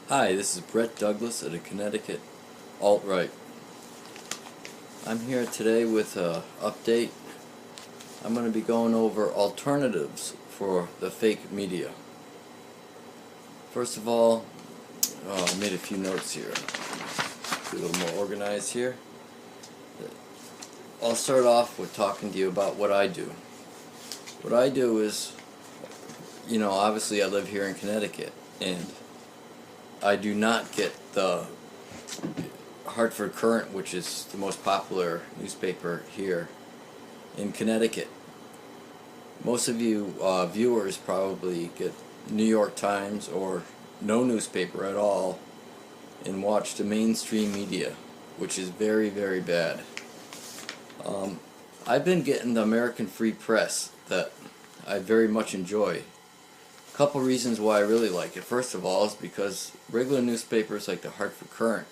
Hi, this is Brett Douglas at a Connecticut Alt-Right. I'm here today with an update. I'm going to be going over alternatives for the fake media. First of all, I made a few notes here. Be a little more organized here. I'll start off with talking to you about what I do. What I do is, obviously I live here in Connecticut, and I do not get the Hartford Courant, which is the most popular newspaper here in Connecticut. Most of you viewers probably get New York Times or no newspaper at all and watch the mainstream media, which is very, very bad. I've been getting the American Free Press that I very much enjoy. A couple reasons why I really like it. First of all is because regular newspapers like the Hartford Courant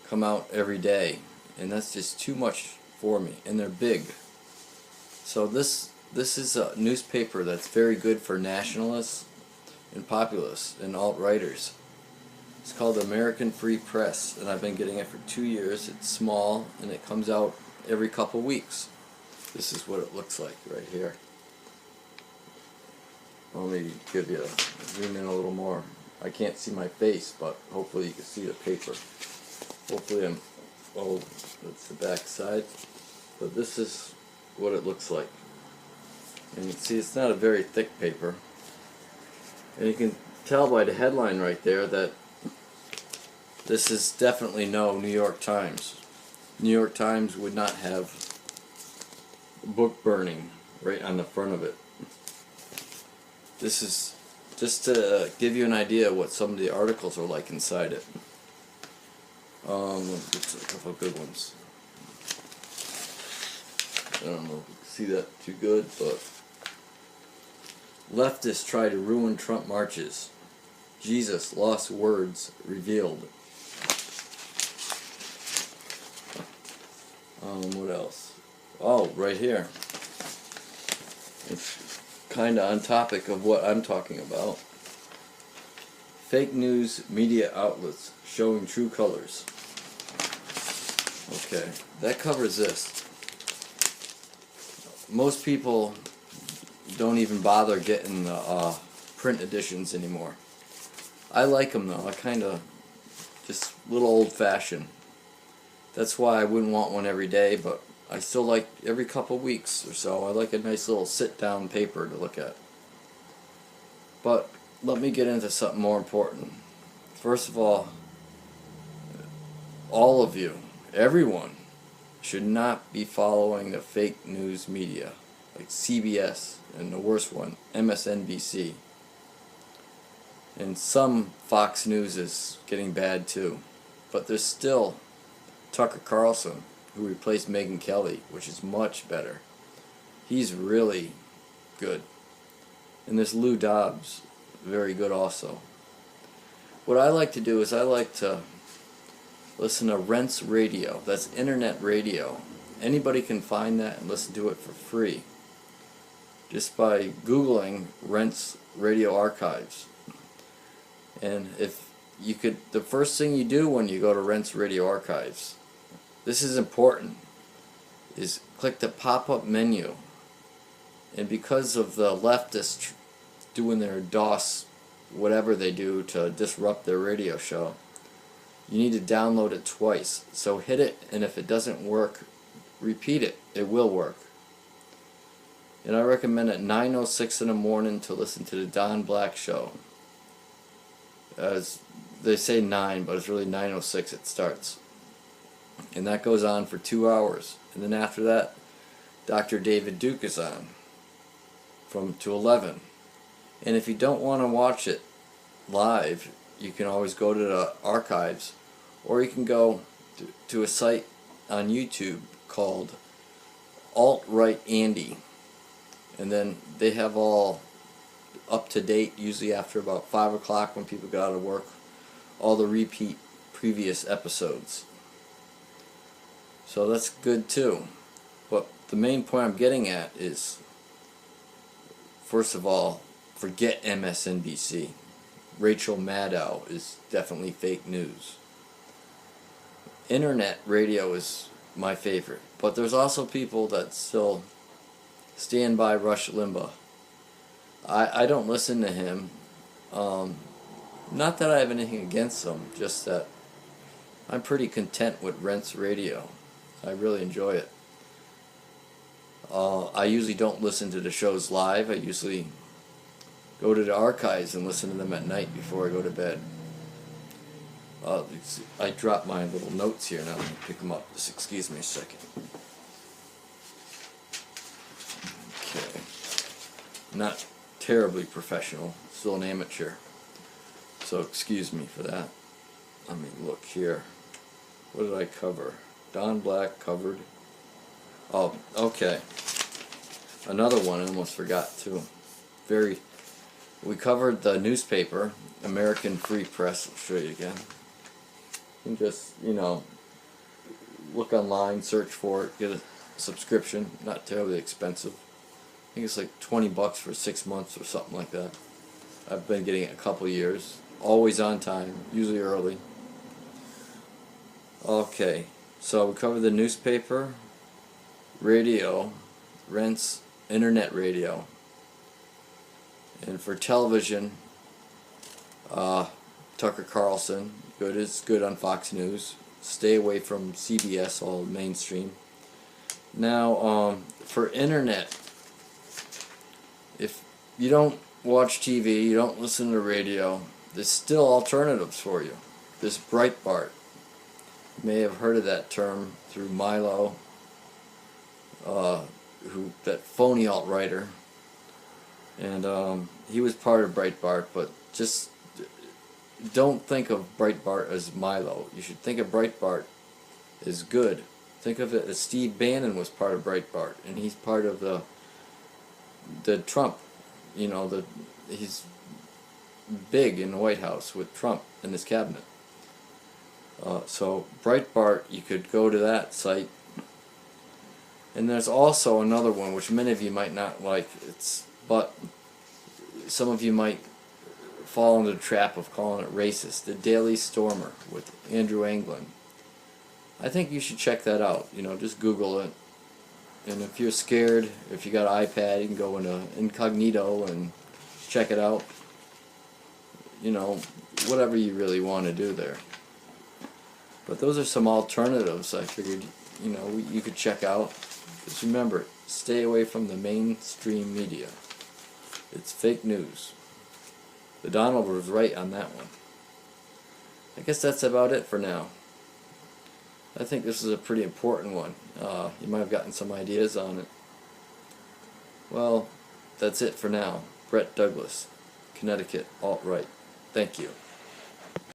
come out every day, and that's just too much for me, and they're big. So this is a newspaper that's very good for nationalists and populists and alt-righters. It's called American Free Press, and I've been getting it for 2 years. It's small, and it comes out every couple weeks. This is what it looks like right here. Let me give you zoom in a little more. I can't see my face, but hopefully you can see the paper. Hopefully that's the back side. But this is what it looks like. And you can see it's not a very thick paper. And you can tell by the headline right there that this is definitely no New York Times. New York Times would not have book burning right on the front of it. This is just to give you an idea of what some of the articles are like inside it. It's a couple of good ones. I don't know if you can see that too good, but leftists try to ruin Trump marches. Jesus lost words revealed. What else? Oh, right here. It's kind of on topic of what I'm talking about. Fake news media outlets showing true colors. Okay, that covers this. Most people don't even bother getting the print editions anymore. I like them though. I kind of just a little old-fashioned. That's why I wouldn't want one every day, but I still like every couple weeks or so. I like a nice little sit-down paper to look at. But let me get into something more important. First of all of you, everyone, should not be following the fake news media like CBS and the worst one, MSNBC. And some Fox News is getting bad too. But there's still Tucker Carlson, who replaced Megyn Kelly, which is much better. He's really good. And there's Lou Dobbs, very good also. What I like to do is I like to listen to Rents Radio. That's internet radio. Anybody can find that and listen to it for free just by Googling Rents Radio Archives. And if you could, the first thing you do when you go to Rents Radio Archives, this is important, is click the pop-up menu. And because of the leftists doing their DOS, whatever they do to disrupt their radio show, you need to download it twice. So hit it, and if it doesn't work, repeat it. It will work. And I recommend at 9:06 in the morning to listen to the Don Black Show. As they say 9, but it's really 9:06 it starts. And that goes on for 2 hours. And then after that, Dr. David Duke is on from to 11. And if you don't want to watch it live, you can always go to the archives, or you can go to a site on YouTube called ALTRIGHT Andy. And then they have all up to date, usually after about 5 o'clock when people get out of work, all the repeat previous episodes. So that's good too. But the main point I'm getting at is, first of all, forget MSNBC. Rachel Maddow is definitely fake news. Internet radio is my favorite, but there's also people that still stand by Rush Limbaugh. I don't listen to him. Not that I have anything against him, just that I'm pretty content with Rents Radio. I really enjoy it. I usually don't listen to the shows live. I usually go to the archives and listen to them at night before I go to bed. I dropped my little notes here now. Let me pick them up. Just excuse me a second. Okay. Not terribly professional. Still an amateur. So excuse me for that. Let me look here. What did I cover? Don Black covered. Oh, okay. Another one I almost forgot too. We covered the newspaper, American Free Press. I'll show you again. You can just, look online, search for it, get a subscription. Not terribly expensive. I think it's like $20 for 6 months or something like that. I've been getting it a couple years. Always on time, usually early. Okay, so we covered the newspaper, radio, Rents, internet radio. And for television, Tucker Carlson, it's good on Fox News. Stay away from CBS, all mainstream. Now, for internet, if you don't watch TV, you don't listen to radio, there's still alternatives for you. There's Breitbart. You may have heard of that term through Milo, that phony alt-writer. And he was part of Breitbart, but just don't think of Breitbart as Milo. You should think of Breitbart as good. Think of it as Steve Bannon was part of Breitbart, and he's part of the Trump. He's big in the White House with Trump and his cabinet. So Breitbart, you could go to that site. And there's also another one which many of you might not like. But some of you might fall into the trap of calling it racist. The Daily Stormer with Andrew Anglin. I think you should check that out. Just Google it. And if you're scared, if you got an iPad, you can go into incognito and check it out. Whatever you really want to do there. But those are some alternatives I figured, you could check out. Just remember, stay away from the mainstream media. It's fake news. The Donald was right on that one. I guess that's about it for now. I think this is a pretty important one. You might have gotten some ideas on it. Well, that's it for now. Brett Douglas, Connecticut, alt-right. Thank you.